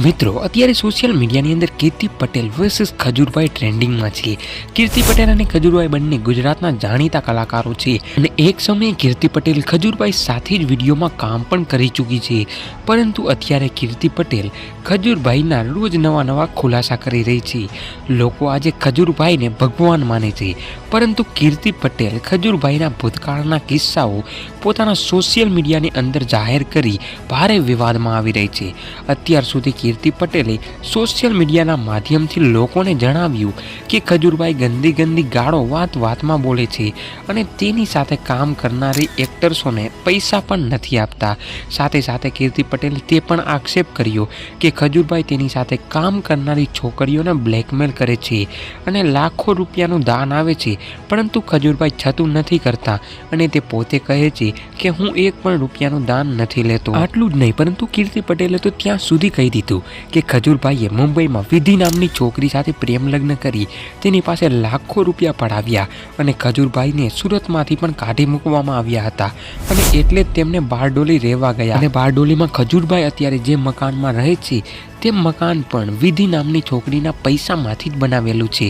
મિત્રો અત્યારે સોશિયલ મીડિયાની અંદર કીર્તિ પટેલ વર્સિસ ખજૂરભાઈ ટ્રેન્ડિંગમાં છે। કીર્તિ પટેલ અને ખજૂરભાઈ બંને ગુજરાતના જાણીતા કલાકારો છે અને એક સમયે કીર્તિ પટેલ ખજૂરભાઈ સાથે જ વિડીયોમાં કામ પણ કરી ચૂકી છે, પરંતુ અત્યારે કીર્તિ પટેલ ખજૂરભાઈના રોજ નવા ખુલાસા કરી રહી છે। લોકો આજે ખજૂરભાઈને ભગવાન માને છે, પરંતુ કીર્તિ પટેલ ખજૂરભાઈના ભૂતકાળના કિસ્સાઓ પોતાના સોશિયલ મીડિયાની અંદર જાહેર કરી ભારે વિવાદમાં આવી રહી છે। અત્યાર સુધી કીર્તિ પટેલે સોશિયલ મીડિયાના માધ્યમથી લોકોને જણાવ્યું કે ખજૂરભાઈ ગંદી ગાળો વાતમાં બોલે છે અને તેની સાથે કામ કરનારી એક્ટર્સોને પૈસા પણ નથી આપતા। સાથે કીર્તિ પટેલે તે પણ આક્ષેપ કર્યો કે ખજૂરભાઈ તેની સાથે કામ કરનારી છોકરીઓને બ્લેકમેલ કરે છે અને લાખો રૂપિયાનું દાન આવે છે, પરંતુ ખજૂરભાઈ છતું નથી કરતા અને તે પોતે કહે છે કે હું એક પણ રૂપિયાનું દાન નથી લેતો। આટલું જ નહીં, પરંતુ કીર્તિ પટેલે તો ત્યાં સુધી કહી દીધું કે ખજૂરભાઈએ મુંબઈમાં વિધિ નામની છોકરી સાથે પ્રેમ લગ્ન કરી તેની પાસે લાખો રૂપિયા પડાવ્યા અને ખજૂરભાઈને સુરતમાંથી પણ કાઢી મૂકવામાં આવ્યા હતા અને એટલે જ તેમને બારડોલી રહેવા ગયા અને બારડોલીમાં ખજૂરભાઈ અત્યારે જે મકાનમાં રહે છે તે મકાન પણ વિધિ નામની છોકરીના પૈસામાંથી જ બનાવેલું છે।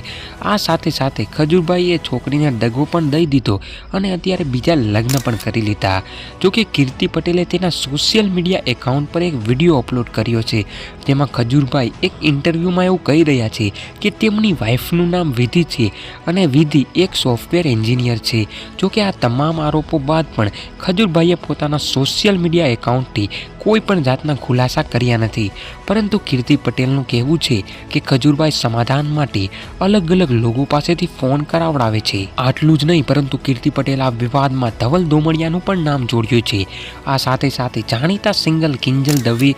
આ સાથે ખજૂરભાઈએ છોકરીને દગો પણ દઈ દીધો અને અત્યારે બીજા લગ્ન પણ કરી લીધા। જોકે કીર્તિ પટેલે તેના સોશિયલ મીડિયા એકાઉન્ટ પર એક વિડીયો અપલોડ કર્યો છે, તેમાં ખજૂરભાઈ એક ઇન્ટરવ્યૂમાં એવું કહી રહ્યા છે કે તેમની વાઇફનું નામ વિધિ છે અને વિધિ એક સોફ્ટવેર એન્જિનિયર છે। જોકે આ તમામ આરોપો બાદ પણ ખજૂરભાઈએ પોતાના સોશિયલ મીડિયા એકાઉન્ટથી કોઈ પણ જાતના ખુલાસા કર્યા નથી, પરંતુ કીર્તિ પટેલનું કહેવું છે કે ખજૂરભાઈ સમાધાન માટે અલગ લોકો પાસેથી ફોન કરાવડાવે છે। આટલું જ નહીં, પરંતુ કીર્તિ પટેલ આ વિવાદમાં ધવલ દોમડિયાનું પણ નામ જોડ્યું છે। આ સાથે જાણીતા સિંગર કિંજલ દવે,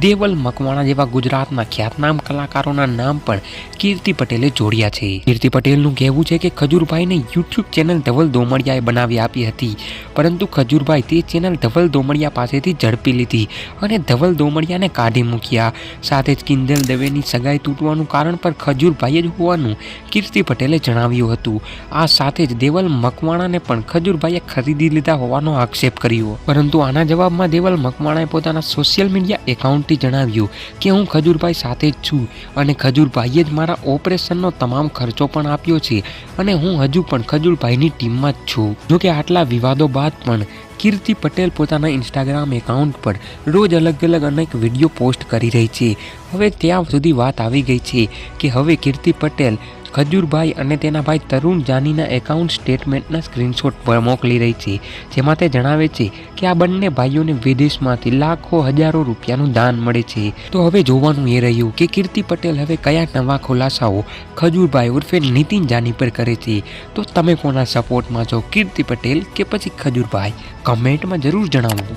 દેવલ મકવાણા જેવા ગુજરાતના ખ્યાતનામ કલાકારોના નામ પણ કીર્તિ પટેલે જોડ્યા છે। કીર્તિ પટેલનું કહેવું છે કે ખજૂરભાઈને યુટ્યુબ ચેનલ ધવલ દોમડિયાએ બનાવી આપી હતી, પરંતુ ખજૂરભાઈ તે ચેનલ ધવલ દોમડિયા પાસેથી ઝડપી લીધી અને ધવલ દોમડિયાને કાઢી મૂક્યા। સાથે જ કિંજલ દવેની સગાઈ તૂટવાનું કારણ પર ખજૂરભાઈ જ હોવાનું કીર્તિ પટેલે જણાવ્યું હતું। આ સાથે જ દેવલ મકવાણાને પણ ખજૂરભાઈએ ખરીદી લીધા હોવાનો આક્ષેપ કર્યો, પરંતુ આના જવાબમાં દેવલ મકવાણાએ પોતાના સોશિયલ મીડિયા એકાઉન્ટથી જણાવ્યું કે હું ખજૂરભાઈ સાથે જ છું અને ખજૂરભાઈએ જ મારા ઓપરેશનનો તમામ ખર્ચો પણ આપ્યો છે અને હું હજુ પણ ખજૂરભાઈની ટીમમાં જ છું। જોકે આટલા વિવાદો બાદ પણ કીર્તિ પટેલ પોતાના ઇન્સ્ટાગ્રામ એકાઉન્ટ પર રોજ અલગ અનેક વિડીયો પોસ્ટ કરી રહી છે। હવે ત્યાં સુધી વાત આવી ગઈ છે કે હવે કીર્તિ પટેલ ખજૂરભાઈ અને તેના ભાઈ તરુણ જાનીના એકાઉન્ટ સ્ટેટમેન્ટના સ્ક્રીનશોટ પર મોકલી રહી છે, જેમાં તે જણાવે છે કે આ બંને ભાઈઓને વિદેશમાંથી લાખો હજારો રૂપિયાનું દાન મળે છે। તો હવે જોવાનું એ રહ્યું કે કીર્તિ પટેલ હવે કયા નવા ખુલાસાઓ ખજૂરભાઈ ઉર્ફે નીતિન જાની પર કરે છે। તો તમે કોના સપોર્ટમાં છો, કીર્તિ પટેલ કે પછી ખજૂરભાઈ? કમેન્ટમાં જરૂર જણાવો।